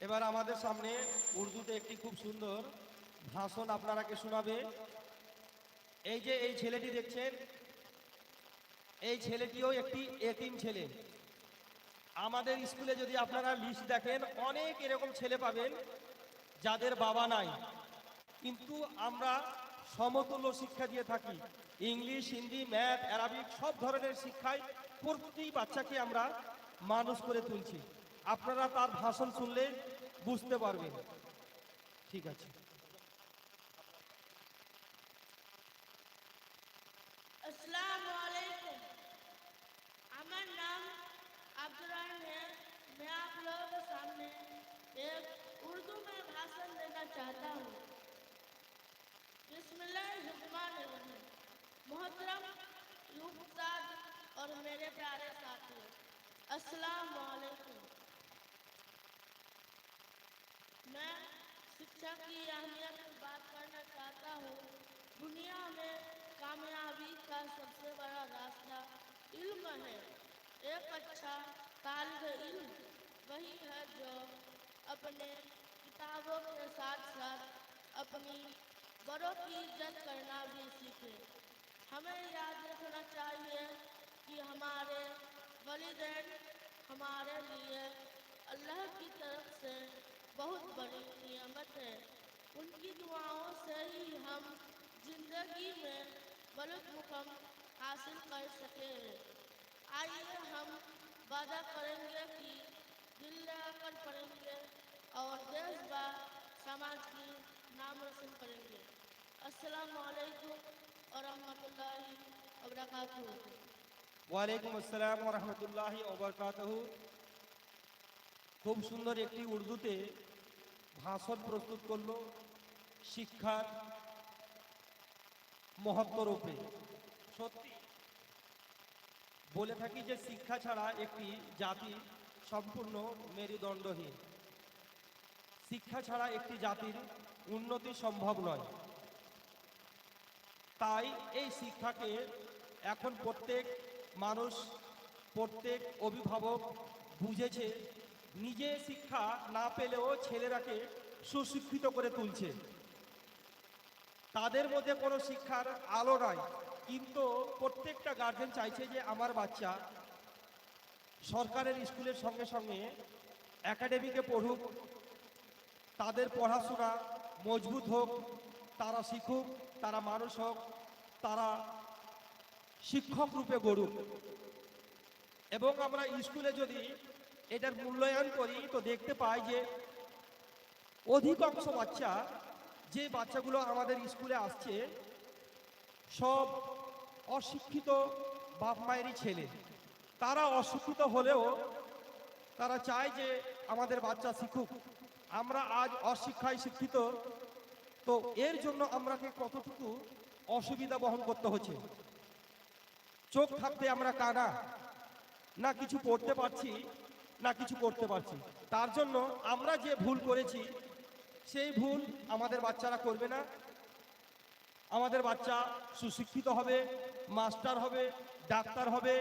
এবার আমাদের সামনে উর্দুতে একটি খুব সুন্দর ভাষণ আপনারাকে শোনাবে। এই যে এই ছেলেটি দেখছেন, এই ছেলেটিও একটি এতিম ছেলে। আমাদের স্কুলে যদি আপনারা লিস্ট দেখেন, অনেক এরকম ছেলে পাবেন যাদের বাবা নাই, কিন্তু আমরা সমতুল্য শিক্ষা দিয়ে থাকি। ইংলিশ, হিন্দি, ম্যাথ, অ্যারাবিক সব ধরনের শিক্ষায় প্রতি বাচ্চাকে আমরা মানুষ করে তুলছি। আপনারা তার ভাষণ শুনলে বুঝতে পারবেন। ঠিক আছে। अस्सलाम वालेकुम। আমার নাম আব্দুর রহিম है। मैं आप लोगों के सामने एक उर्दू में भाषण देना चाहता हूँ। बिस्मिल्लाहिर्रहमानिर्रहीम। मोहतरम उस्ताद और मेरे प्यारे साथियों, अस्सलाम वालेकुम। मैं शिक्षा की अहमियत की बात करना चाहता हूँ। दुनिया में कामयाबी का सबसे बड़ा रास्ता इल्म है। एक अच्छा तालिब इल्म वही है जो अपने किताबों के साथ साथ अपनी बड़ों की इज्जत करना भी सीखे। हमें याद रखना चाहिए कि हमारे वलिदैन हमारे लिए अल्लाह की तरफ से बहुत बड़ी नियामत है। उनकी दुआओं से ही हम जिंदगी में बड़े मुकाम हासिल कर सके हैं। आइए हम वादा करेंगे कि दिल लगाकर पढ़ेंगे और देश व समाज की नाम रोशन करेंगे। अस्सलामु अलैकुम और रहमतुल्लाहि व बरकातुहू। ওয়ালাইকুম আসসালাম ওয়া রাহমাতুল্লাহি ওয়া বারাকাতুহু। খুব সুন্দর একটি উর্দুতে ভাষণ প্রস্তুত করলো শিক্ষার মহত্বর উপরে। সত্যি বলে থাকি যে শিক্ষা ছাড়া একটি জাতি সম্পূর্ণ মেরুদণ্ডহীন। শিক্ষা ছাড়া একটি জাতির উন্নতি সম্ভব নয়। তাই এই শিক্ষাকে এখন প্রত্যেক মানুষ, প্রত্যেক অভিভাবক বুঝেছে। নিজে শিক্ষা না পেলেও ছেলেরাকে সুশিক্ষিত করে তুলছে। তাদের মধ্যে কোনো শিক্ষার আলো নাই, কিন্তু প্রত্যেকটা গার্জেন চাইছে যে আমার বাচ্চা সরকারের স্কুলের সঙ্গে সঙ্গে একাডেমিকে পড়ুক, তাদের পড়াশোনা মজবুত হোক, তারা শিখুক, তারা মানুষ হোক, তারা শিক্ষক রূপে গড়ুক। এবং আমরা স্কুলে যদি এটার মূল্যায়ন করি তো দেখতে পাই যে অধিকাংশ বাচ্চা, যে বাচ্চাগুলো আমাদের স্কুলে আসছে, সব অশিক্ষিত বাপ মায়েরই ছেলে। তারা অশিক্ষিত হলেও তারা চায় যে আমাদের বাচ্চা শিখুক। আমরা আজ অশিক্ষায় শিক্ষিত, তো এর জন্য আমরাকে কতটুকু অসুবিধা বহন করতে হচ্ছে। চোখ থাকতে আমরা কানা, না কিছু পড়তে পারছি না কিছু করতে পারছি। তার জন্য আমরা যে ভুল করেছি সেই ভুল আমাদের বাচ্চারা করবে না। আমাদের বাচ্চা সুশিক্ষিত হবে, মাস্টার হবে, ডাক্তার হবে,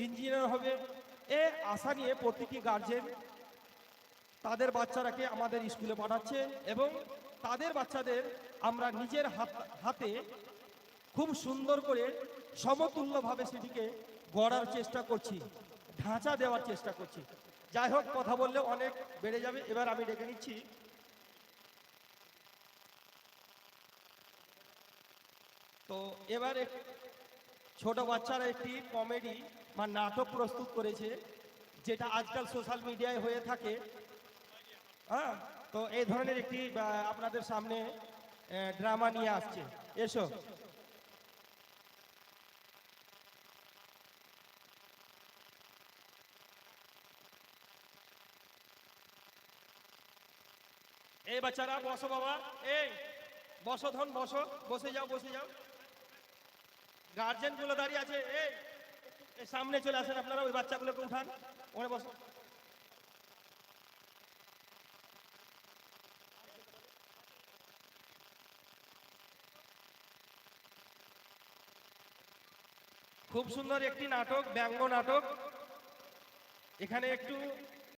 ইঞ্জিনিয়ার হবে, এ আশা নিয়ে প্রতিটি গার্জেন তাদের বাচ্চারাকে আমাদের স্কুলে পাঠাচ্ছে। এবং তাদের বাচ্চাদের আমরা নিজের হাতে খুব সুন্দর করে সমতুল্যভাবে সেটিকে গড়ার চেষ্টা করছি, ঢাঁচা দেওয়ার চেষ্টা করছি। যাই হোক, কথা বললে অনেক বেড়ে যাবে। এবার আমি ডেকে নিচ্ছি তো এবার ছোট বাচ্চারা একটি কমেডি বা নাটক প্রস্তুত করেছে, যেটা আজকাল সোশ্যাল মিডিয়ায় হয়ে থাকে। হ্যাঁ, তো এই ধরনের একটি আপনাদের সামনে ড্রামা নিয়ে আসছে। এসো। এই বাচ্চারা বসো বাবা, এই বসো ধন, বসো, বসে যাও, বসে যাও। গার্জেন গুলো দাঁড়িয়ে আছে, এই সামনে চলে আসেন আপনারা, ওই বাচ্চাগুলোকে উঠান, ওখানে বসো। খুব সুন্দর একটি নাটক, ব্যঙ্গ নাটক। এখানে একটু